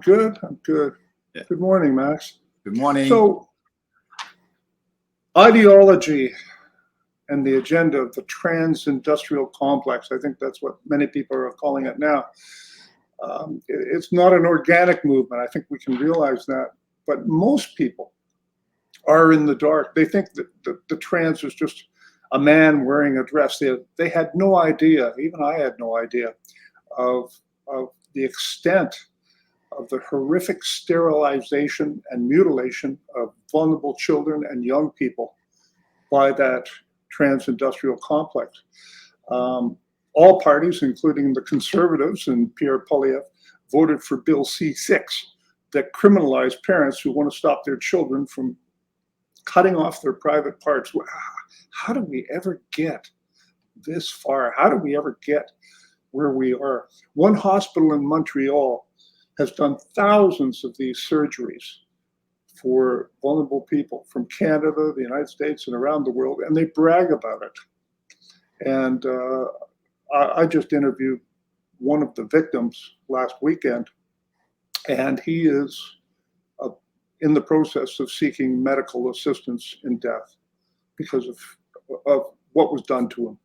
Good. I'm good. Yeah. Good morning, Max. Good morning. So, ideology and the agenda of the trans industrial complex, I think that's what many people are calling it now. It's not an organic movement. I think we can realize that. But most people are in the dark. They think that the trans is just a man wearing a dress. They had no idea, even I had no idea, of, of the extent of the horrific sterilization and mutilation of vulnerable children and young people by that trans-industrial complex. All parties, including the Conservatives and Pierre Poilievre, voted for Bill C6 that criminalized parents who want to stop their children from cutting off their private parts. How do we ever get this far? How do we ever get where we are? One hospital in Montreal has done thousands of these surgeries for vulnerable people from Canada, the United States, and around the world, and they brag about it. And I just interviewed one of the victims last weekend, and he is in the process of seeking medical assistance in death because of what was done to him.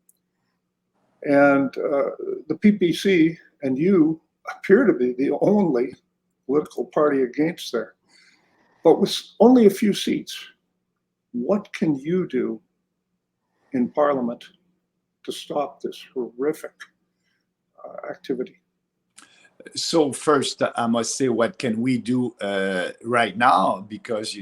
And the PPC and you appear to be the only political party against there. But with only a few seats, what can you do in Parliament to stop this horrific activity? So first, I must say, what can we do right now? Because,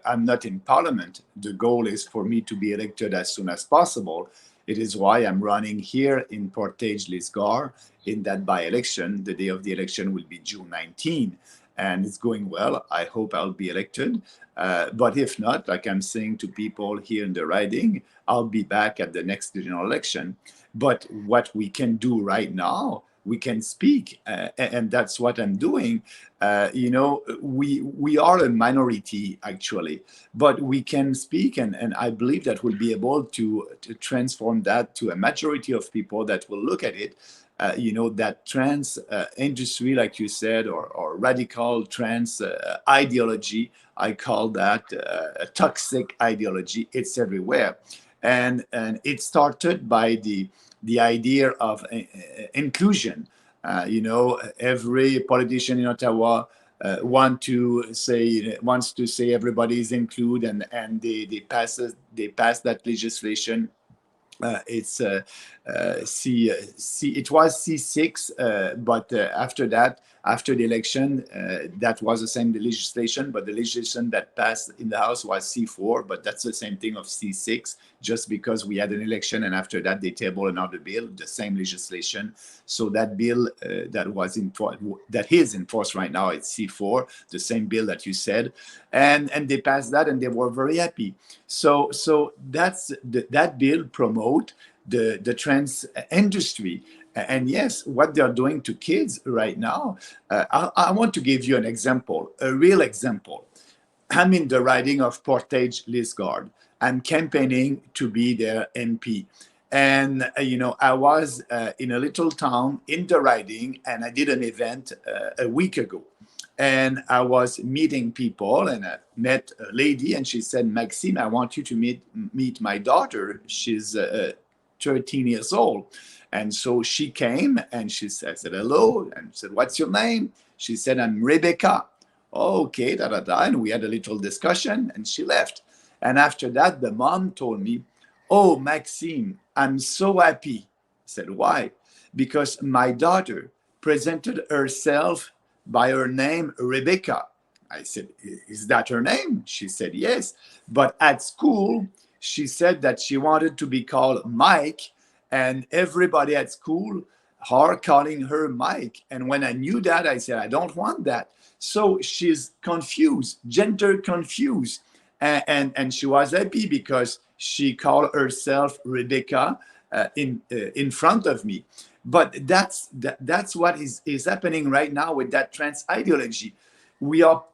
I'm not in Parliament. The goal is for me to be elected as soon as possible. It is why I'm running here in Portage-Lisgar in that by-election. The day of the election will be June 19, and it's going well. I hope I'll be elected. But if not, like I'm saying to people here in the riding, I'll be back at the next general election. But what we can do right now, we can speak, and that's what I'm doing. We are a minority actually, but we can speak, and I believe that we'll be able to transform that to a majority of people that will look at it. That trans industry, like you said, or radical trans ideology, I call that a toxic ideology. It's everywhere, and it started by the idea of inclusion. Every politician in Ottawa wants to say everybody is included, and they pass that legislation. It's it was C6, but after that, after the election, that was the same legislation, but the legislation that passed in the House was C4, but that's the same thing of C6, just because we had an election and after that they tabled another bill, the same legislation. So that bill that is in force right now, it's C4, the same bill that you said, and they passed that and they were very happy. So that's that bill promote the trans industry. And yes, what they're doing to kids right now, I want to give you an example, a real example. I'm in the riding of Portage-Lisgar. I'm campaigning to be their MP. And, I was in a little town in the riding, and I did an event a week ago. And I was meeting people, and I met a lady, and she said, Maxime, I want you to meet my daughter. She's 13 years old. And so she came, and I said, hello, and said, what's your name? She said, I'm Rebecca. Oh, okay, and we had a little discussion, and she left. And after that, the mom told me, oh, Maxime, I'm so happy. I said, why? Because my daughter presented herself by her name, Rebecca. I said, is that her name? She said, yes. But at school, she said that she wanted to be called Mike, and everybody at school are calling her Mike. And when I knew that, I said, I don't want that. So she's confused, gender confused. And she was happy because she called herself Rebecca in front of me. But that's what is happening right now with that trans ideology. We are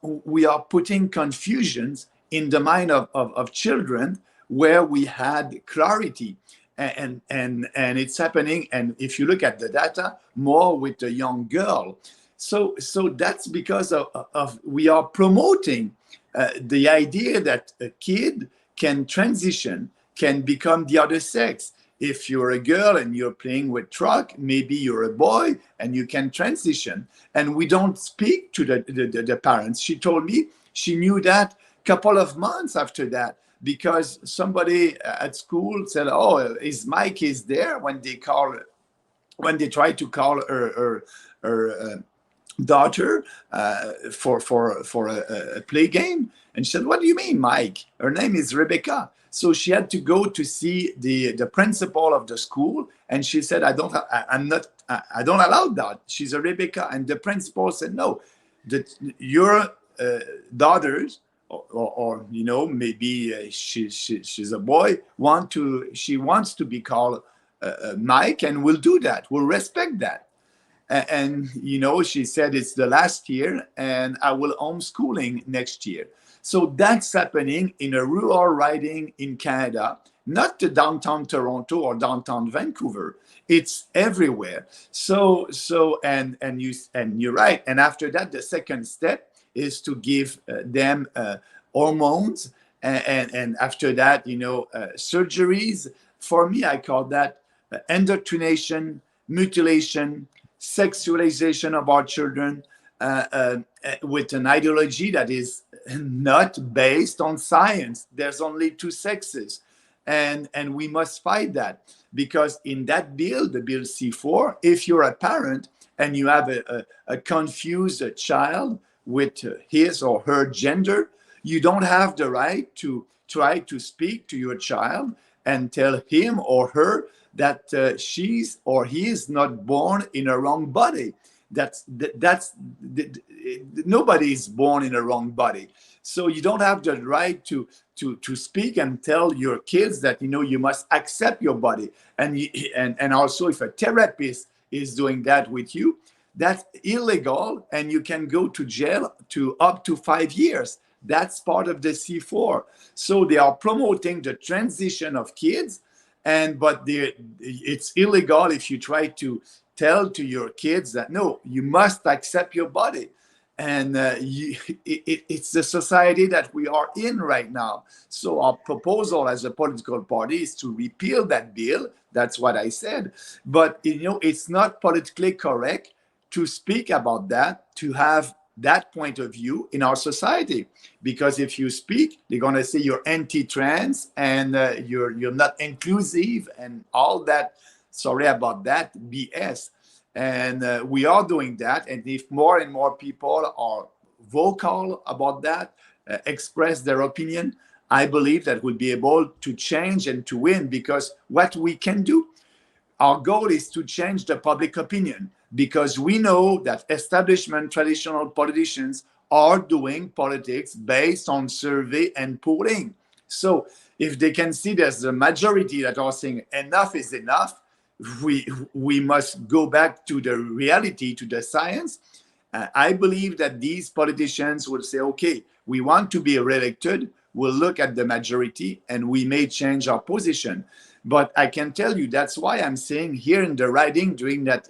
putting confusions in the mind of children where we had clarity, and it's happening. And if you look at the data, more with the young girl. So that's because of we are promoting the idea that a kid can transition, can become the other sex. If you're a girl and you're playing with truck, maybe you're a boy and you can transition. And we don't speak to the parents. She told me she knew that a couple of months after that, because somebody at school said, "Oh, his mic is there," when they try to call her daughter for a play game, and she said, "What do you mean, Mike? Her name is Rebecca." So she had to go to see the principal of the school, and she said, "I don't allow that. She's a Rebecca." And the principal said, "No, your daughters." Or maybe she's a boy. She wants to be called Mike, and we'll do that. We'll respect that. And she said it's the last year, and I will homeschooling next year. So that's happening in a rural riding in Canada, not the downtown Toronto or downtown Vancouver. It's everywhere. So you're right. And after that, the second step is to give them hormones, and after that, surgeries. For me, I call that indoctrination, mutilation, sexualization of our children, with an ideology that is not based on science. There's only two sexes, and we must fight that, because in that bill, the bill C4, if you're a parent and you have a confused child with his or her gender, you don't have the right to try to speak to your child and tell him or her that she's or he is not born in a wrong body. Nobody is born in a wrong body. So you don't have the right to speak and tell your kids that you must accept your body. And also, if a therapist is doing that with you, that's illegal, and you can go to jail to up to 5 years. That's part of the C4. So they are promoting the transition of kids, but it's illegal if you try to tell to your kids that no, you must accept your body. And it's the society that we are in right now. So our proposal as a political party is to repeal that bill. That's what I said. But it's not politically correct to speak about that, to have that point of view in our society, because if you speak, they're going to say you're anti-trans and you're not inclusive and all that. Sorry about that BS. And we are doing that. And if more and more people are vocal about that, express their opinion, I believe that we'll be able to change and to win, because what we can do, our goal is to change the public opinion, because we know that establishment traditional politicians are doing politics based on survey and polling. So if they can see there's a majority that are saying enough is enough, we must go back to the reality, to the science. I believe that these politicians will say, okay, we want to be reelected. We'll look at the majority and we may change our position. But I can tell you, that's why I'm saying here in the riding during that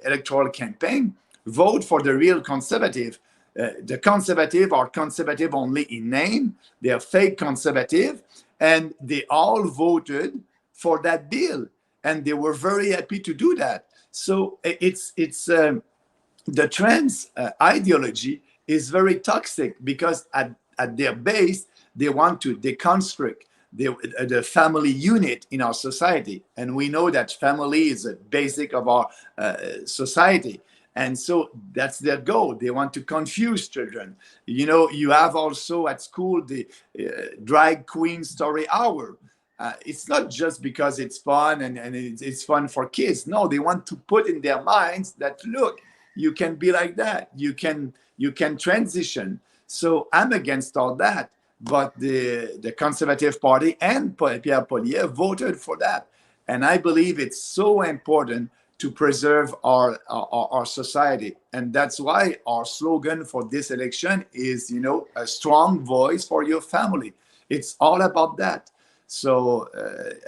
electoral campaign, vote for the real conservative. The conservative are conservative only in name. They are fake conservative, and they all voted for that bill, and they were very happy to do that. So it's the trans ideology is very toxic, because at their base they want to deconstruct the family unit in our society, and we know that family is a basic of our society. And so that's their goal. They want to confuse children. You have also at school the drag queen story hour. It's not just because it's fun and it's fun for kids. No, they want to put in their minds that, look, you can be like that. You can transition. So I'm against all that. But the Conservative Party and Pierre Poilievre voted for that. And I believe it's so important to preserve our society. And that's why our slogan for this election is, a strong voice for your family. It's all about that. So,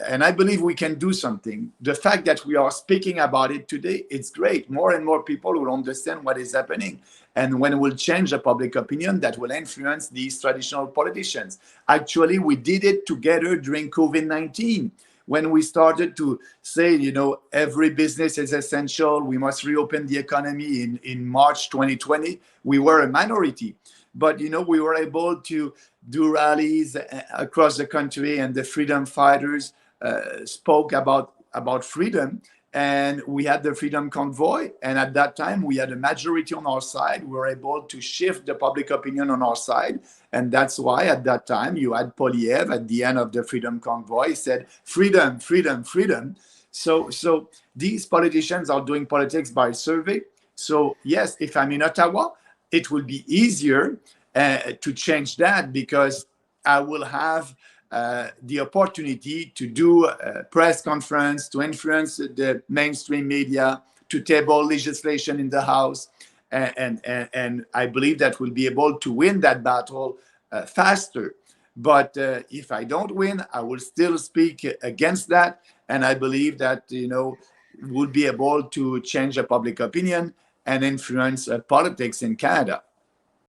and I believe we can do something. The fact that we are speaking about it today, it's great. More and more people will understand what is happening. And when we'll change the public opinion, that will influence these traditional politicians. Actually, we did it together during COVID-19. When we started to say, every business is essential, we must reopen the economy in March 2020, we were a minority. But, we were able to do rallies across the country, and the freedom fighters spoke about freedom. And we had the Freedom Convoy. And at that time, we had a majority on our side. We were able to shift the public opinion on our side. And that's why at that time, you had Poliev at the end of the Freedom Convoy said, freedom, freedom, freedom. So these politicians are doing politics by survey. So yes, if I'm in Ottawa, it will be easier to change that, because I will have the opportunity to do a press conference, to influence the mainstream media, to table legislation in the House. And I believe that we'll be able to win that battle faster. But if I don't win, I will still speak against that. And I believe that, we'll be able to change the public opinion and influence politics in Canada.